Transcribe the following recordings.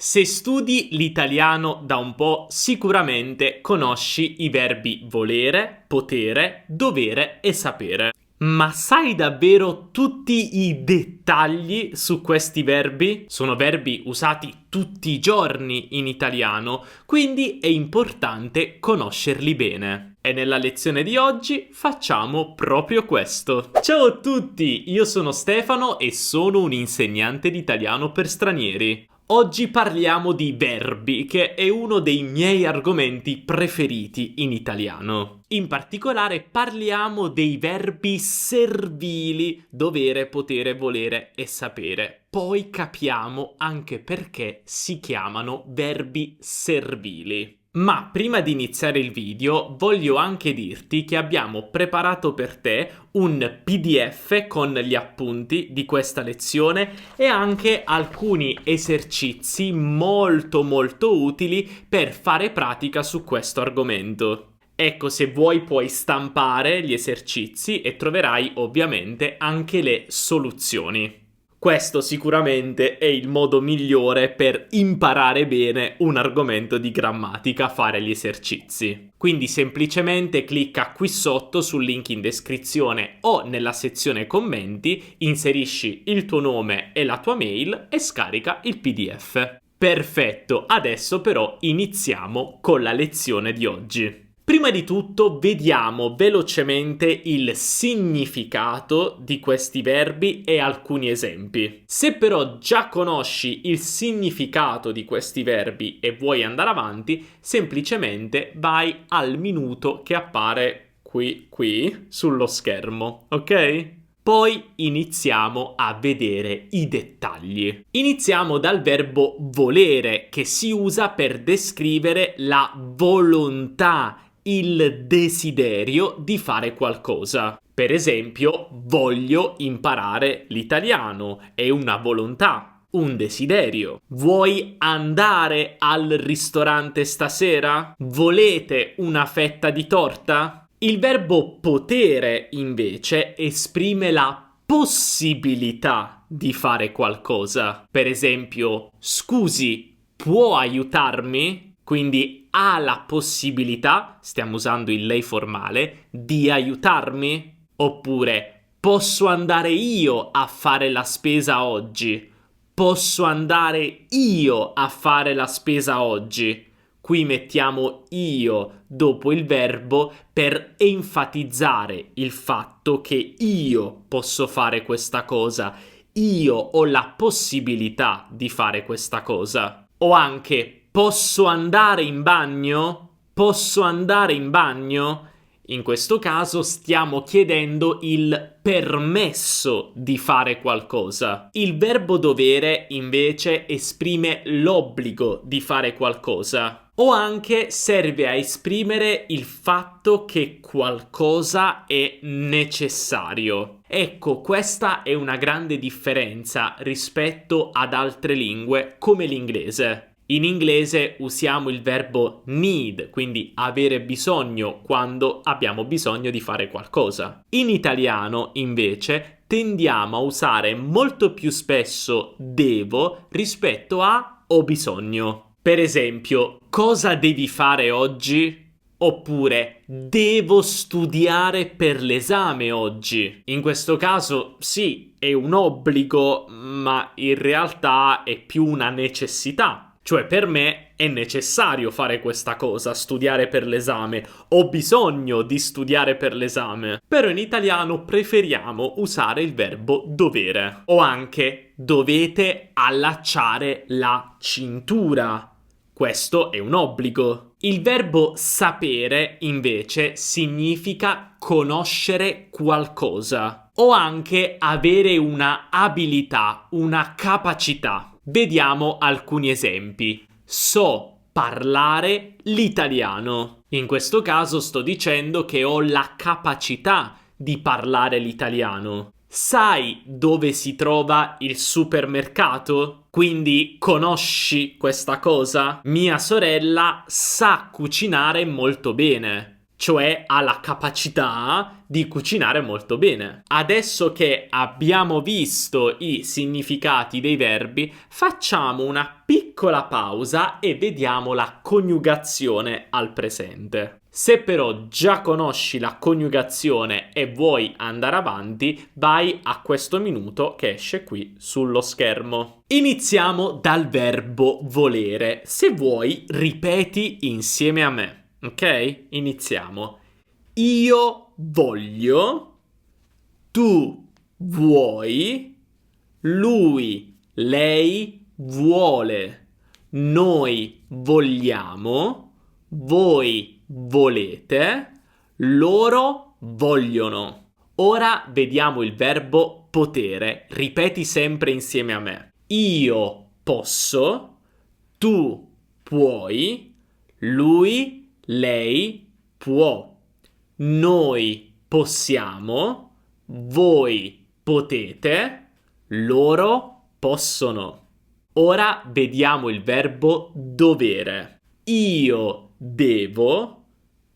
Se studi l'italiano da un po', sicuramente conosci i verbi volere, potere, dovere e sapere. Ma sai davvero tutti i dettagli su questi verbi? Sono verbi usati tutti i giorni in italiano, quindi è importante conoscerli bene. E nella lezione di oggi facciamo proprio questo. Ciao a tutti, io sono Stefano e sono un insegnante di italiano per stranieri. Oggi parliamo di verbi, che è uno dei miei argomenti preferiti in italiano. In particolare parliamo dei verbi servili, dovere, potere, volere e sapere. Poi capiamo anche perché si chiamano verbi servili. Ma prima di iniziare il video voglio anche dirti che abbiamo preparato per te un PDF con gli appunti di questa lezione e anche alcuni esercizi molto utili per fare pratica su questo argomento. Ecco, se vuoi puoi stampare gli esercizi e troverai ovviamente anche le soluzioni. Questo sicuramente è il modo migliore per imparare bene un argomento di grammatica, fare gli esercizi. Quindi semplicemente clicca qui sotto sul link in descrizione o nella sezione commenti, inserisci il tuo nome e la tua mail e scarica il PDF. Perfetto, adesso però iniziamo con la lezione di oggi. Prima di tutto vediamo velocemente il significato di questi verbi e alcuni esempi. Se però già conosci il significato di questi verbi e vuoi andare avanti, semplicemente vai al minuto che appare qui sullo schermo, ok? Poi iniziamo a vedere i dettagli. Iniziamo dal verbo volere, che si usa per descrivere la volontà, il desiderio di fare qualcosa. Per esempio, voglio imparare l'italiano, è una volontà, un desiderio. Vuoi andare al ristorante stasera? Volete una fetta di torta? Il verbo potere, invece, esprime la possibilità di fare qualcosa. Per esempio, scusi, può aiutarmi? Quindi ha la possibilità, stiamo usando il lei formale, di aiutarmi? Oppure posso andare io a fare la spesa oggi? Posso andare io a fare la spesa oggi? Qui mettiamo io dopo il verbo per enfatizzare il fatto che io posso fare questa cosa, io ho la possibilità di fare questa cosa. O anche posso andare in bagno? Posso andare in bagno? In questo caso stiamo chiedendo il permesso di fare qualcosa. Il verbo dovere invece esprime l'obbligo di fare qualcosa. O anche serve a esprimere il fatto che qualcosa è necessario. Ecco, questa è una grande differenza rispetto ad altre lingue come l'inglese. In inglese usiamo il verbo need, quindi avere bisogno quando abbiamo bisogno di fare qualcosa. In italiano, invece, tendiamo a usare molto più spesso devo rispetto a ho bisogno. Per esempio, cosa devi fare oggi? Oppure devo studiare per l'esame oggi. In questo caso sì, è un obbligo, ma in realtà è più una necessità. Cioè per me è necessario fare questa cosa, studiare per l'esame, ho bisogno di studiare per l'esame. Però in italiano preferiamo usare il verbo dovere. O anche dovete allacciare la cintura. Questo è un obbligo. Il verbo sapere invece significa conoscere qualcosa. O anche avere una abilità, una capacità. Vediamo alcuni esempi. So parlare l'italiano. In questo caso sto dicendo che ho la capacità di parlare l'italiano. Sai dove si trova il supermercato? Quindi conosci questa cosa? Mia sorella sa cucinare molto bene. cioè ha la capacità di cucinare molto bene. Adesso che abbiamo visto i significati dei verbi, facciamo una piccola pausa e vediamo la coniugazione al presente. Se però già conosci la coniugazione e vuoi andare avanti, vai a questo minuto che esce qui sullo schermo. Iniziamo dal verbo volere. Se vuoi, ripeti insieme a me. Ok? Iniziamo. Io voglio, tu vuoi, lui, lei vuole, noi vogliamo, voi volete, loro vogliono. Ora vediamo il verbo potere. Ripeti sempre insieme a me. Io posso, tu puoi, lui lei può, noi possiamo, voi potete, loro possono. Ora vediamo il verbo dovere. Io devo,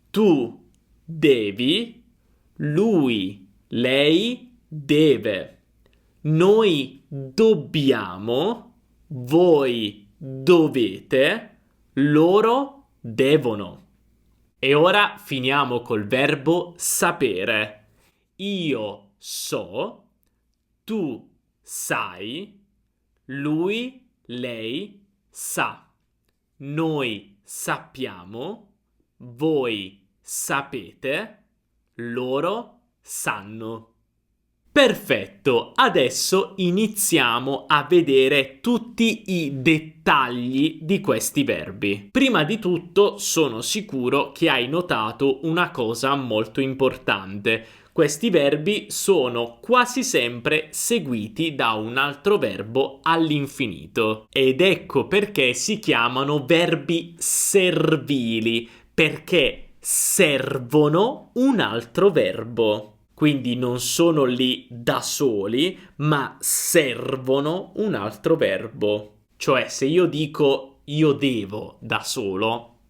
tu devi, lui, lei deve, noi dobbiamo, voi dovete, loro devono. E ora finiamo col verbo sapere. Io so, tu sai, lui, lei sa, noi sappiamo, voi sapete, loro sanno. Perfetto, adesso iniziamo a vedere tutti i dettagli di questi verbi. Prima di tutto sono sicuro che hai notato una cosa molto importante. Questi verbi sono quasi sempre seguiti da un altro verbo all'infinito. Ed ecco perché si chiamano verbi servili, perché servono un altro verbo. Quindi non sono lì da soli, ma servono un altro verbo. Cioè, se io dico io devo da solo,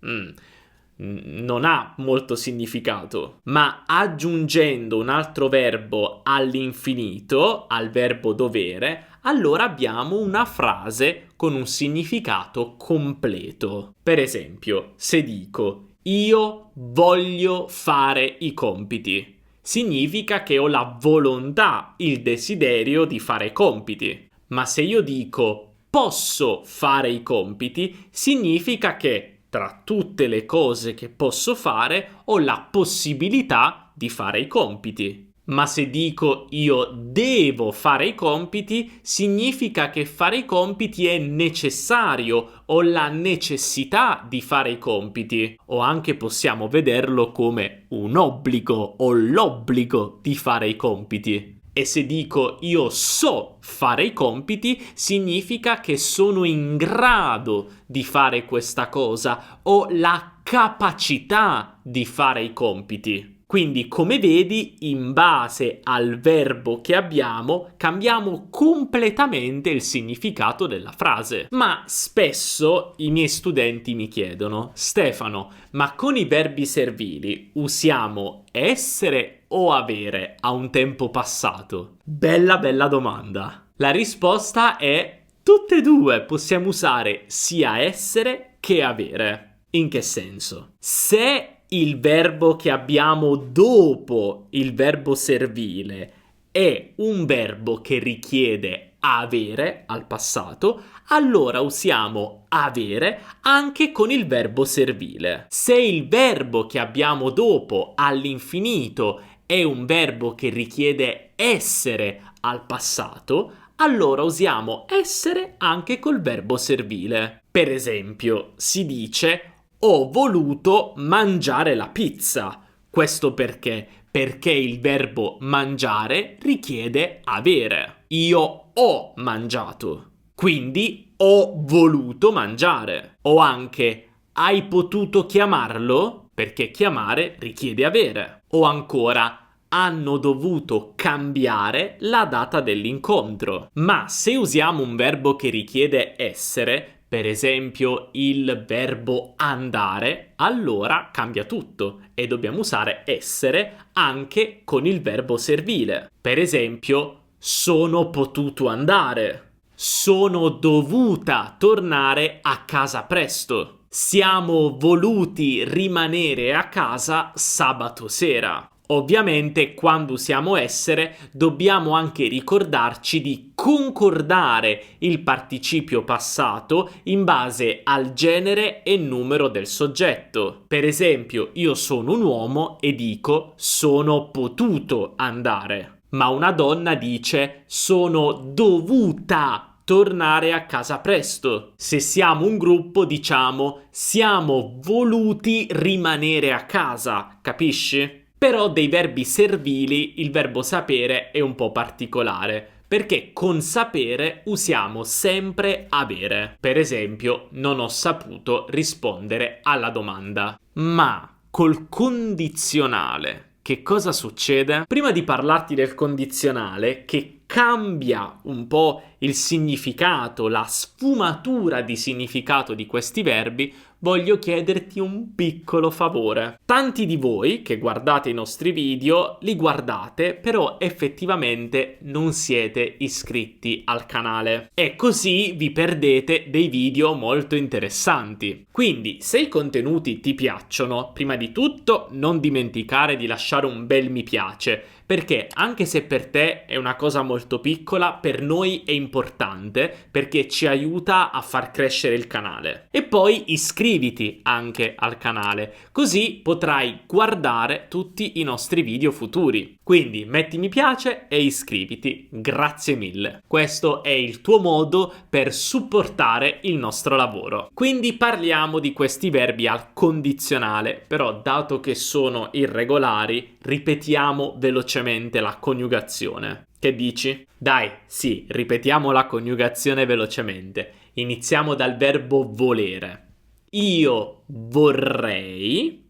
non ha molto significato. Ma aggiungendo un altro verbo all'infinito, al verbo dovere, allora abbiamo una frase con un significato completo. Per esempio, se dico io voglio fare i compiti, significa che ho la volontà, il desiderio di fare i compiti. Ma se io dico posso fare i compiti, significa che tra tutte le cose che posso fare ho la possibilità di fare i compiti. Ma se dico io devo fare i compiti, significa che fare i compiti è necessario, ho la necessità di fare i compiti. O anche possiamo vederlo come un obbligo, ho l'obbligo di fare i compiti. E se dico io so fare i compiti, significa che sono in grado di fare questa cosa, ho la capacità di fare i compiti. Quindi, come vedi, in base al verbo che abbiamo, cambiamo completamente il significato della frase. Ma spesso i miei studenti mi chiedono: Stefano, ma con i verbi servili usiamo essere o avere a un tempo passato? Bella domanda. La risposta è tutte e due. Possiamo usare sia essere che avere. In che senso? Se il verbo che abbiamo dopo il verbo servile è un verbo che richiede avere al passato, allora usiamo avere anche con il verbo servile. Se il verbo che abbiamo dopo all'infinito è un verbo che richiede essere al passato, allora usiamo essere anche col verbo servile. Per esempio, si dice ho voluto mangiare la pizza. Questo perché? Perché il verbo mangiare richiede avere. Io ho mangiato, quindi ho voluto mangiare. O anche hai potuto chiamarlo? Perché chiamare richiede avere. O ancora hanno dovuto cambiare la data dell'incontro. Ma se usiamo un verbo che richiede essere, per esempio il verbo andare, allora cambia tutto e dobbiamo usare essere anche con il verbo servile. Per esempio, sono potuto andare, sono dovuta tornare a casa presto, siamo voluti rimanere a casa sabato sera. Ovviamente, quando usiamo essere, dobbiamo anche ricordarci di concordare il participio passato in base al genere e numero del soggetto. Per esempio, io sono un uomo e dico sono potuto andare, ma una donna dice sono dovuta tornare a casa presto. Se siamo un gruppo, diciamo siamo voluti rimanere a casa, capisci? Però dei verbi servili il verbo sapere è un po' particolare, perché con sapere usiamo sempre avere. Per esempio, non ho saputo rispondere alla domanda. Ma col condizionale, che cosa succede? Prima di parlarti del condizionale, che cambia un po' il significato, la sfumatura di significato di questi verbi, voglio chiederti un piccolo favore. Tanti di voi che guardate i nostri video li guardate, però effettivamente non siete iscritti al canale e così vi perdete dei video molto interessanti. Quindi, se i contenuti ti piacciono, prima di tutto non dimenticare di lasciare un bel mi piace, perché anche se per te è una cosa molto piccola, per noi è importante perché ci aiuta a far crescere il canale. E poi iscriviti anche al canale, così potrai guardare tutti i nostri video futuri. Quindi metti mi piace e iscriviti, grazie mille. Questo è il tuo modo per supportare il nostro lavoro. Quindi parliamo di questi verbi al condizionale, però dato che sono irregolari, ripetiamo velocemente la coniugazione. Che dici? Dai, sì, ripetiamo la coniugazione velocemente. Iniziamo dal verbo volere. Io vorrei,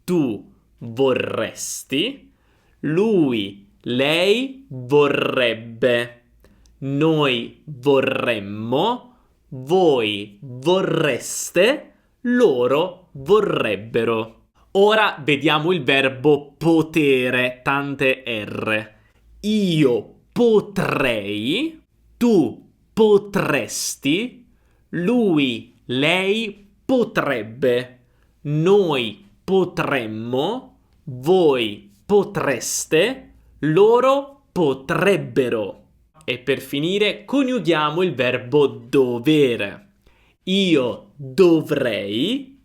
tu vorresti, lui, lei vorrebbe, noi vorremmo, voi vorreste, loro vorrebbero. Ora vediamo il verbo potere, tante R. Io potrei, tu potresti, lui, lei potrebbe, noi potremmo, voi potreste, loro potrebbero. E per finire coniughiamo il verbo dovere. Io dovrei,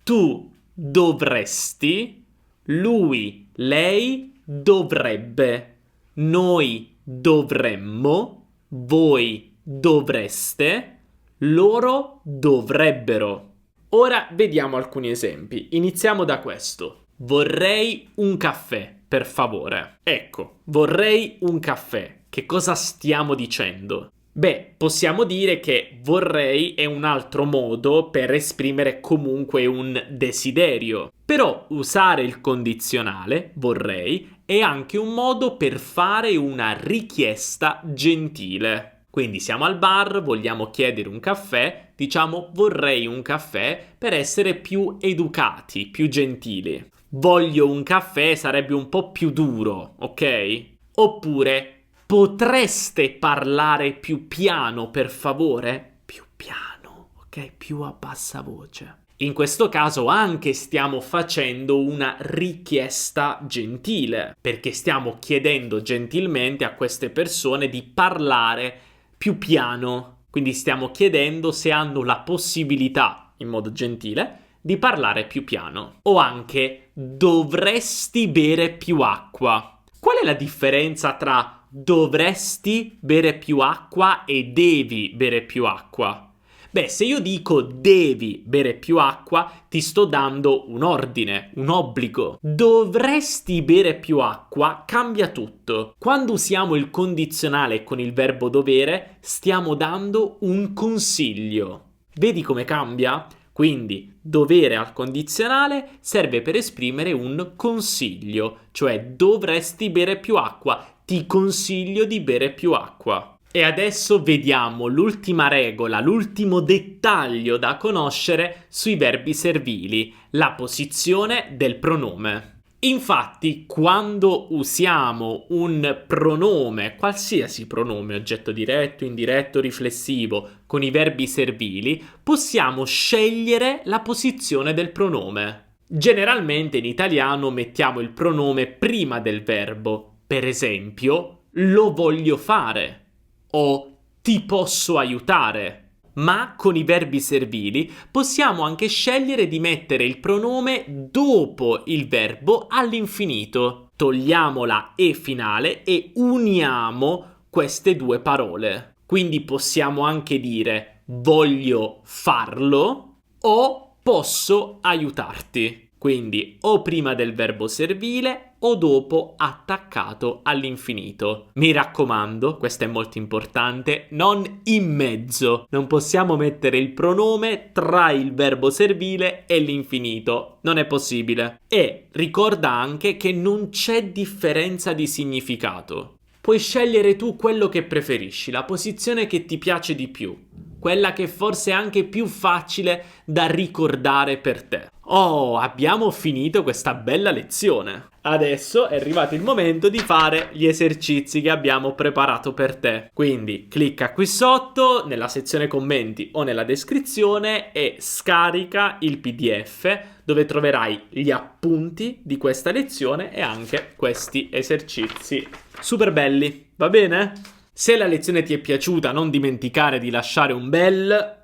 tu dovresti, lui, lei dovrebbe, noi dovremmo, voi dovreste, loro dovrebbero. Ora vediamo alcuni esempi. Iniziamo da questo. Vorrei un caffè, per favore. Ecco, vorrei un caffè. Che cosa stiamo dicendo? Beh, possiamo dire che vorrei è un altro modo per esprimere comunque un desiderio. Però usare il condizionale, vorrei, è anche un modo per fare una richiesta gentile. Quindi siamo al bar, vogliamo chiedere un caffè, diciamo vorrei un caffè per essere più educati, più gentili. Voglio un caffè sarebbe un po' più duro, ok? Oppure potreste parlare più piano, per favore? Più piano, ok? Più a bassa voce. In questo caso anche stiamo facendo una richiesta gentile, perché stiamo chiedendo gentilmente a queste persone di parlare più piano. Quindi stiamo chiedendo se hanno la possibilità, in modo gentile, di parlare più piano. O anche dovresti bere più acqua. Qual è la differenza tra dovresti bere più acqua e devi bere più acqua? Beh, se io dico devi bere più acqua, ti sto dando un ordine, un obbligo. Dovresti bere più acqua cambia tutto. Quando usiamo il condizionale con il verbo dovere, stiamo dando un consiglio. Vedi come cambia? Quindi dovere al condizionale serve per esprimere un consiglio, cioè dovresti bere più acqua, ti consiglio di bere più acqua. E adesso vediamo l'ultima regola, l'ultimo dettaglio da conoscere sui verbi servili, la posizione del pronome. Infatti, quando usiamo un pronome, qualsiasi pronome, oggetto diretto, indiretto, riflessivo, con i verbi servili, possiamo scegliere la posizione del pronome. Generalmente in italiano mettiamo il pronome prima del verbo, per esempio, lo voglio fare o ti posso aiutare. Ma con i verbi servili possiamo anche scegliere di mettere il pronome dopo il verbo all'infinito. Togliamo la E finale e uniamo queste due parole. Quindi possiamo anche dire voglio farlo o posso aiutarti. Quindi o prima del verbo servile o dopo attaccato all'infinito. Mi raccomando, questo è molto importante, non in mezzo. Non possiamo mettere il pronome tra il verbo servile e l'infinito. Non è possibile. E ricorda anche che non c'è differenza di significato. Puoi scegliere tu quello che preferisci, la posizione che ti piace di più. Quella che forse è anche più facile da ricordare per te. Oh, abbiamo finito questa bella lezione. Adesso è arrivato il momento di fare gli esercizi che abbiamo preparato per te. Quindi clicca qui sotto, nella sezione commenti o nella descrizione e scarica il PDF dove troverai gli appunti di questa lezione e anche questi esercizi super belli. Va bene? Se la lezione ti è piaciuta, non dimenticare di lasciare un bel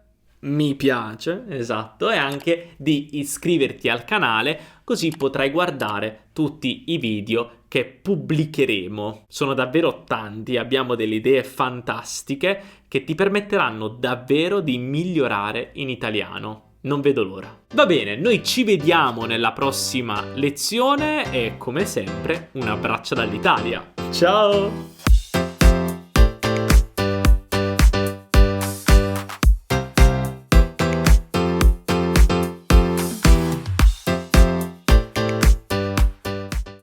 mi piace, esatto, e anche di iscriverti al canale, così potrai guardare tutti i video che pubblicheremo. Sono davvero tanti, abbiamo delle idee fantastiche che ti permetteranno davvero di migliorare in italiano. Non vedo l'ora. Va bene, noi ci vediamo nella prossima lezione e come sempre un abbraccio dall'Italia. Ciao!